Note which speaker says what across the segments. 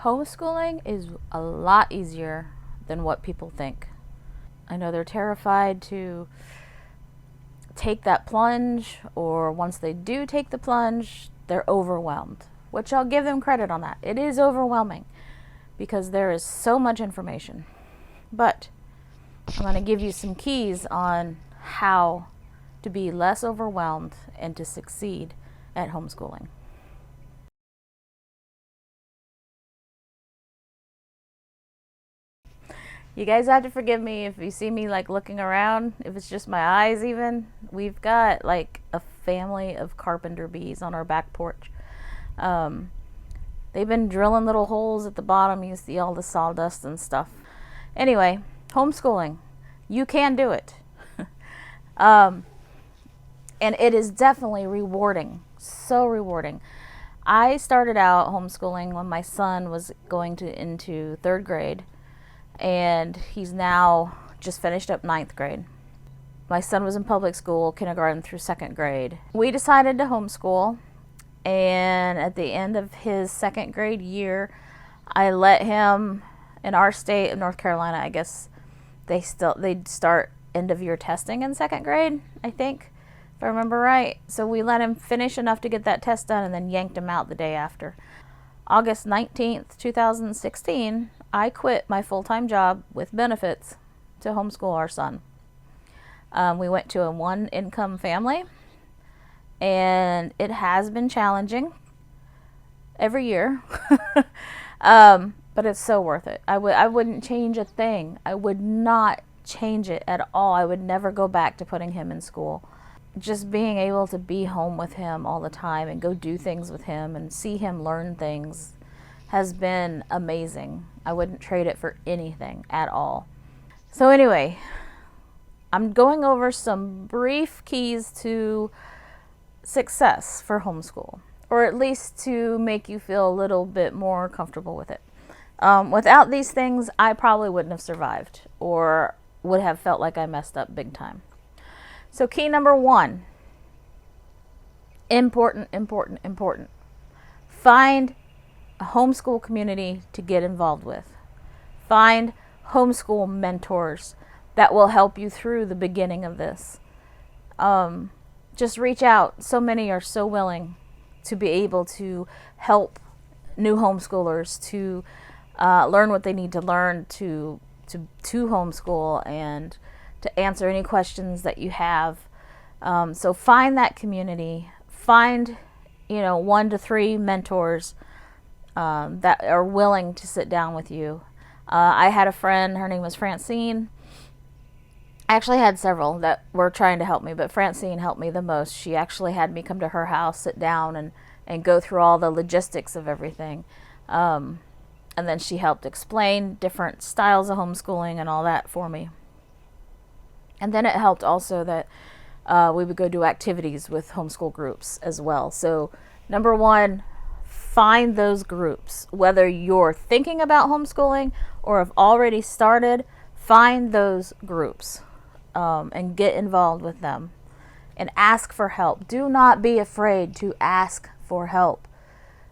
Speaker 1: Homeschooling is a lot easier than what people think. I know they're terrified to take that plunge, or once they do take the plunge, they're overwhelmed, which I'll give them credit on that. It is overwhelming because there is so much information. But I'm going to give you some keys on how to be less overwhelmed and to succeed at homeschooling. You guys have to forgive me if you see me like looking around, if it's just my eyes even. We've got like a family of carpenter bees on our back porch. They've been drilling little holes at the bottom. You see all the sawdust and stuff. Anyway, homeschooling. You can do it. And it is definitely rewarding. So rewarding. I started out homeschooling when my son was going into 3rd grade. And he's now just finished up 9th grade. My son was in public school, kindergarten through 2nd grade. We decided to homeschool, and at the end of his 2nd grade year, I let him, in our state of North Carolina, I guess they'd start end of year testing in 2nd grade, I think, if I remember right. So we let him finish enough to get that test done and then yanked him out the day after. August 19th, 2016, I quit my full-time job with benefits to homeschool our son. We went to a 1-income family, and it has been challenging every year, but it's so worth it. I wouldn't change a thing. I would not change it at all. I would never go back to putting him in school. Just being able to be home with him all the time and go do things with him and see him learn things has been amazing. I wouldn't trade it for anything at all. So anyway, I'm going over some brief keys to success for homeschool, or at least to make you feel a little bit more comfortable with it. Without these things, I probably wouldn't have survived or would have felt like I messed up big time. So key number 1, important. Find a homeschool community to get involved with. Find homeschool mentors that will help you through the beginning of this. Just reach out. So many are so willing to be able to help new homeschoolers to learn what they need to learn to homeschool and to answer any questions that you have. So find that community. Find 1 to 3 mentors that are willing to sit down with you. I had a friend, her name was Francine. I actually had several that were trying to help me, but Francine helped me the most. She actually had me come to her house, sit down, and go through all the logistics of everything. And then she helped explain different styles of homeschooling and all that for me. And then it helped also that we would go do activities with homeschool groups as well. So number 1, find those groups. Whether you're thinking about homeschooling or have already started, find those groups and get involved with them and ask for help. Do not be afraid to ask for help.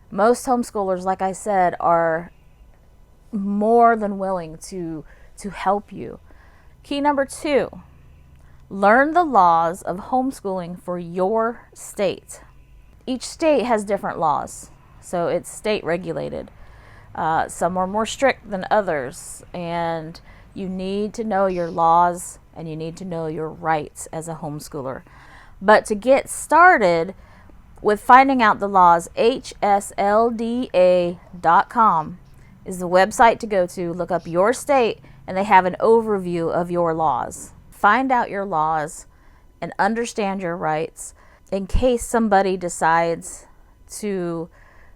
Speaker 1: Most homeschoolers, like I said, are more than willing to help you. Key number 2, learn the laws of homeschooling for your state. Each state has different laws, so it's state regulated. Some are more strict than others, and you need to know your laws and you need to know your rights as a homeschooler. But to get started with finding out the laws, HSLDA.com is the website to go to. Look up your state, and they have an overview of your laws. Find out your laws and understand your rights in case somebody decides to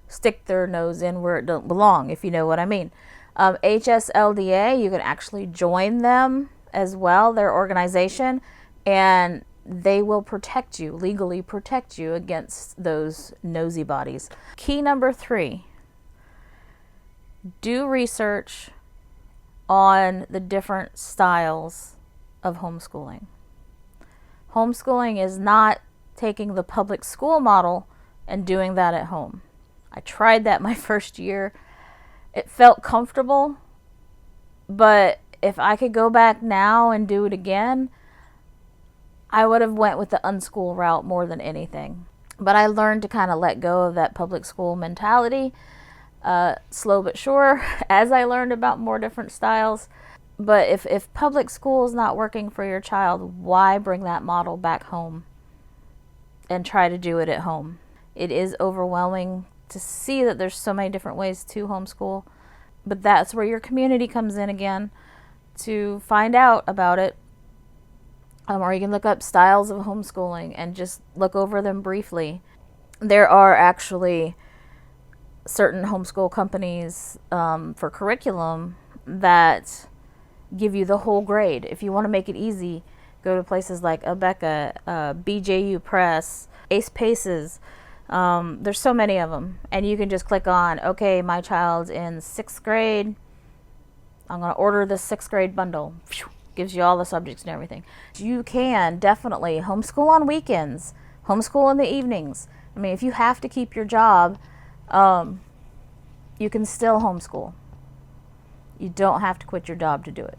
Speaker 1: stick their nose in where it don't belong, if you know what I mean. HSLDA, you can actually join them as well, their organization, and they will protect you, legally protect you against those nosy bodies. Key number 3, do research on the different styles of homeschooling. Homeschooling is not taking the public school model and doing that at home. I tried that my first year. It felt comfortable, but if I could go back now and do it again, I would have went with the unschool route more than anything. But I learned to kind of let go of that public school mentality, slow but sure, as I learned about more different styles. But if public school is not working for your child, why bring that model back home and try to do it at home? It is overwhelming to see that there's so many different ways to homeschool, but that's where your community comes in again to find out about it. Or you can look up styles of homeschooling and just look over them briefly. There are actually certain homeschool companies for curriculum that give you the whole grade. If you want to make it easy, go to places like Abeka, BJU Press, Ace Paces. There's so many of them, and you can just click on, okay, my child's in 6th grade, I'm going to order the 6th grade bundle. Gives you all the subjects and everything. You can definitely homeschool on weekends, homeschool in the evenings. I mean, if you have to keep your job, you can still homeschool. You don't have to quit your job to do it.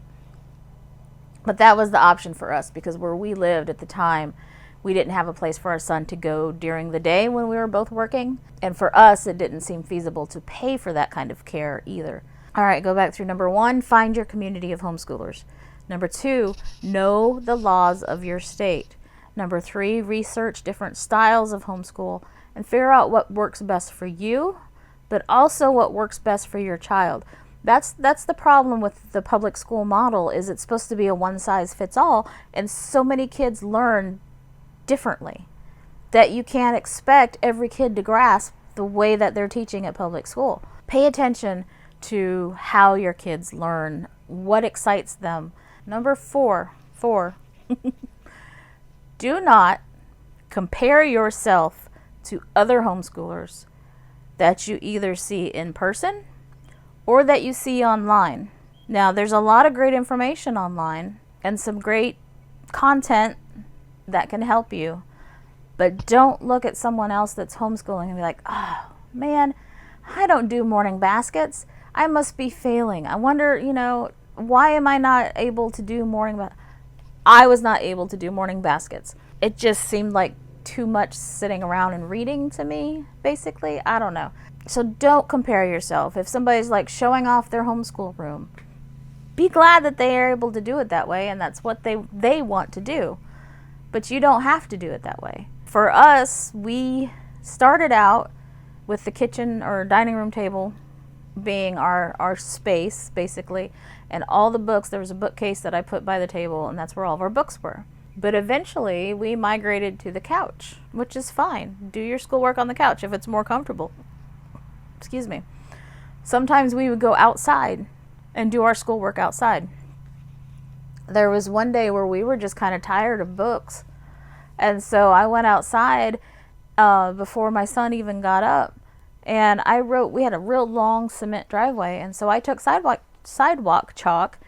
Speaker 1: But that was the option for us, because where we lived at the time, we didn't have a place for our son to go during the day when we were both working. And for us, it didn't seem feasible to pay for that kind of care either. All right, go back through number 1, find your community of homeschoolers. Number 2, know the laws of your state. Number 3, research different styles of homeschool and figure out what works best for you, but also what works best for your child. That's the problem with the public school model, is it's supposed to be a one-size-fits-all, and so many kids learn differently that you can't expect every kid to grasp the way that they're teaching at public school. Pay attention to how your kids learn, what excites them. Number 4, do not compare yourself to other homeschoolers that you either see in person or that you see online. Now, there's a lot of great information online and some great content that can help you, but don't look at someone else that's homeschooling and be like, oh man, I don't do morning baskets. I must be failing. I wonder, why am I not able to do I was not able to do morning baskets. It just seemed like too much sitting around and reading to me, basically. I don't know. So don't compare yourself. If somebody's like showing off their homeschool room, be glad that they are able to do it that way and that's what they want to do. But you don't have to do it that way. For us, we started out with the kitchen or dining room table being our space, basically, and all the books. There was a bookcase that I put by the table, and that's where all of our books were. But eventually, we migrated to the couch, which is fine. Do your schoolwork on the couch if it's more comfortable. Excuse me. Sometimes we would go outside and do our schoolwork outside. There was one day where we were just kind of tired of books, and so I went outside before my son even got up. And we had a real long cement driveway, and so I took sidewalk chalk,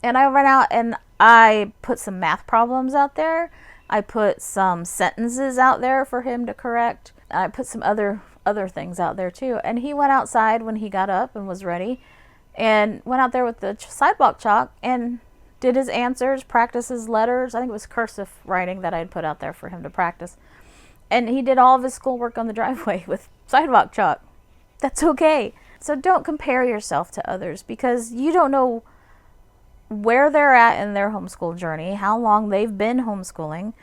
Speaker 1: and I went out and I put some math problems out there. I put some sentences out there for him to correct. I put some other things out there too. And he went outside when he got up and was ready, and went out there with the sidewalk chalk and did his answers, practiced his letters. I think it was cursive writing that I'd put out there for him to practice. And he did all of his schoolwork on the driveway with sidewalk chalk. That's okay. So don't compare yourself to others, because you don't know where they're at in their homeschool journey, how long they've been homeschooling.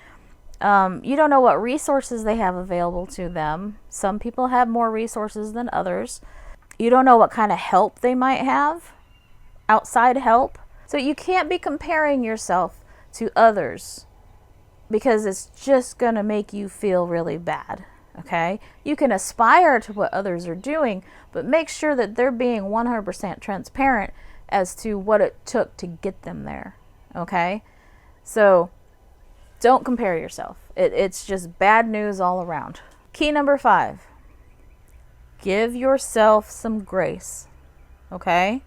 Speaker 1: You don't know what resources they have available to them. Some people have more resources than others. You don't know what kind of help they might have, outside help. So you can't be comparing yourself to others, because it's just going to make you feel really bad, okay? You can aspire to what others are doing, but make sure that they're being 100% transparent as to what it took to get them there, okay? So don't compare yourself. It's just bad news all around. Key number 5, give yourself some grace, okay?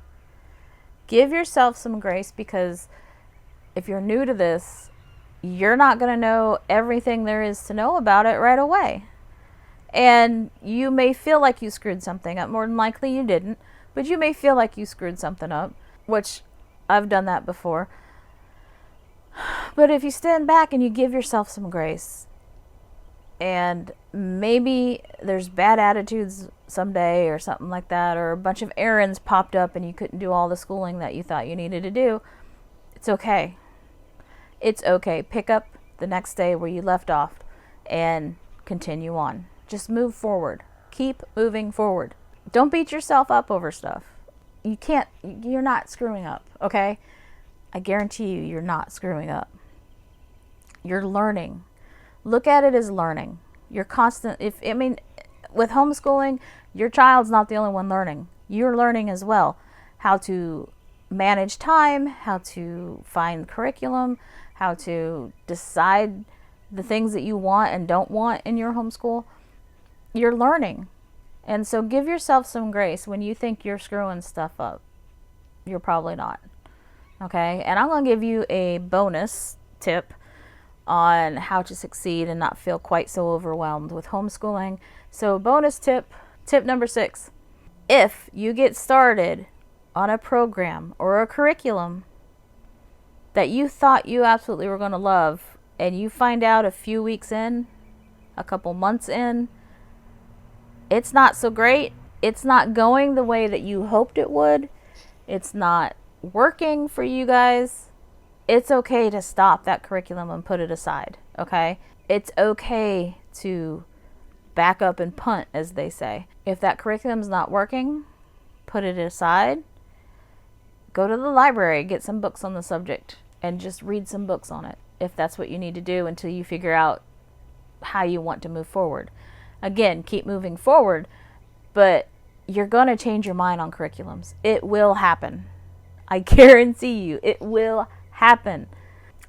Speaker 1: Give yourself some grace, because if you're new to this, you're not going to know everything there is to know about it right away. And you may feel like you screwed something up. More than likely you didn't. but you may feel like you screwed something up, which I've done that before. But if you stand back and you give yourself some grace, and maybe there's bad attitudes someday or something like that, or a bunch of errands popped up and you couldn't do all the schooling that you thought you needed to do, it's okay. It's okay. Pick up the next day where you left off and continue on. Just move forward. Keep moving forward. Don't beat yourself up over stuff. You're not screwing up, okay? I guarantee you're not screwing up. You're learning. Look at it as learning. You're constant. With homeschooling, your child's not the only one learning. You're learning as well how to manage time, how to find curriculum, how to decide the things that you want and don't want in your homeschool. You're learning. And so give yourself some grace when you think you're screwing stuff up. You're probably not. Okay? And I'm going to give you a bonus tip on how to succeed and not feel quite so overwhelmed with homeschooling. So bonus tip number 6. If you get started on a program or a curriculum that you thought you absolutely were going to love, and you find out a few weeks in, a couple months in, it's not so great, it's not going the way that you hoped it would, it's not working for you guys, it's okay to stop that curriculum and put it aside, okay? It's okay to back up and punt, as they say. If that curriculum's not working, put it aside. Go to the library, get some books on the subject, and just read some books on it, if that's what you need to do until you figure out how you want to move forward. Again, keep moving forward, but you're going to change your mind on curriculums. It will happen. I guarantee you, it will happen.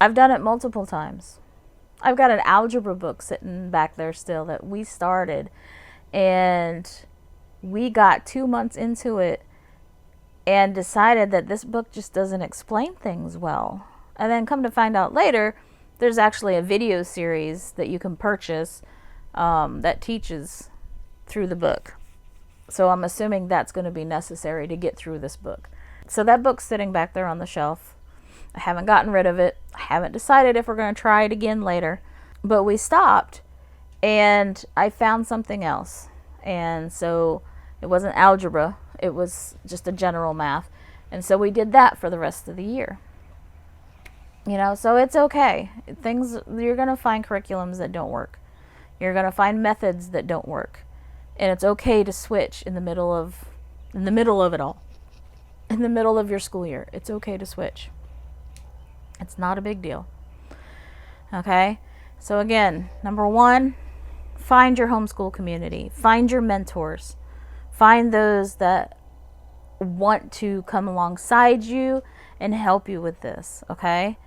Speaker 1: I've done it multiple times. I've got an algebra book sitting back there still that we started, and we got 2 months into it and decided that this book just doesn't explain things well. And then come to find out later, there's actually a video series that you can purchase that teaches through the book. So I'm assuming that's going to be necessary to get through this book. So that book's sitting back there on the shelf. I haven't gotten rid of it. I haven't decided if we're going to try it again later. But we stopped, and I found something else. And so it wasn't algebra. It was just a general math. And so we did that for the rest of the year. You know, so it's okay. You're going to find curriculums that don't work. You're going to find methods that don't work. And it's okay to switch in the middle of it all. In the middle of your school year. It's okay to switch. It's not a big deal. Okay? So again, number 1, find your homeschool community. Find your mentors. Find those that want to come alongside you and help you with this. Okay?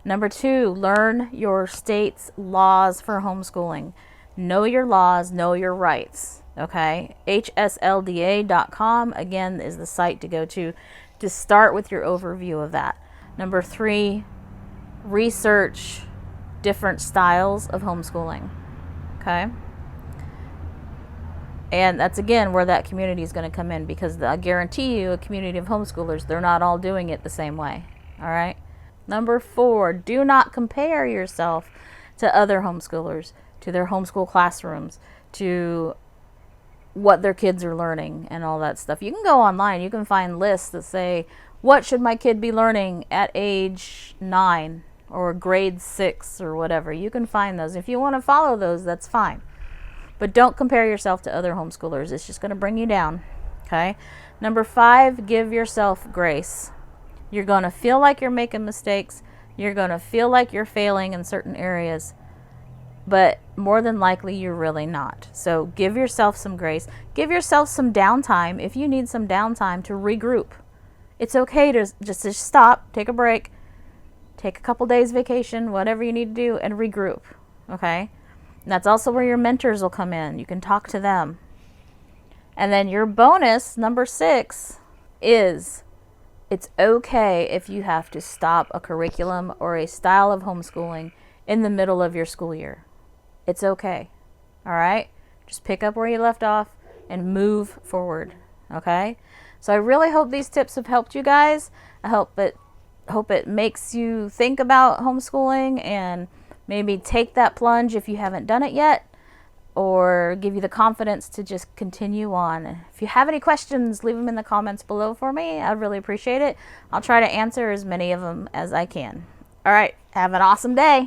Speaker 1: Number 2, learn your state's laws for homeschooling. Know your laws, know your rights. Okay? HSLDA.com, again, is the site to go to start with your overview of that. Number 3, research different styles of homeschooling. Okay? And that's, again, where that community is going to come in, because I guarantee you a community of homeschoolers, they're not all doing it the same way. All right? Number 4, do not compare yourself to other homeschoolers, to their homeschool classrooms, to what their kids are learning and all that stuff. You can go online. You can find lists that say, what should my kid be learning at age 9 or grade 6 or whatever. You can find those. If you want to follow those, that's fine. But don't compare yourself to other homeschoolers. It's just going to bring you down. Okay? Number 5, give yourself grace. You're going to feel like you're making mistakes. You're going to feel like you're failing in certain areas. But more than likely, you're really not. So give yourself some grace. Give yourself some downtime if you need some downtime to regroup. It's okay to just stop, take a break, take a couple days vacation, whatever you need to do, and regroup. Okay? And that's also where your mentors will come in. You can talk to them. And then your bonus, number 6, is it's okay if you have to stop a curriculum or a style of homeschooling in the middle of your school year. It's okay. All right? Just pick up where you left off and move forward. Okay? So I really hope these tips have helped you guys. I hope it makes you think about homeschooling and maybe take that plunge if you haven't done it yet, or give you the confidence to just continue on. If you have any questions, leave them in the comments below for me. I'd really appreciate it. I'll try to answer as many of them as I can. All right, have an awesome day.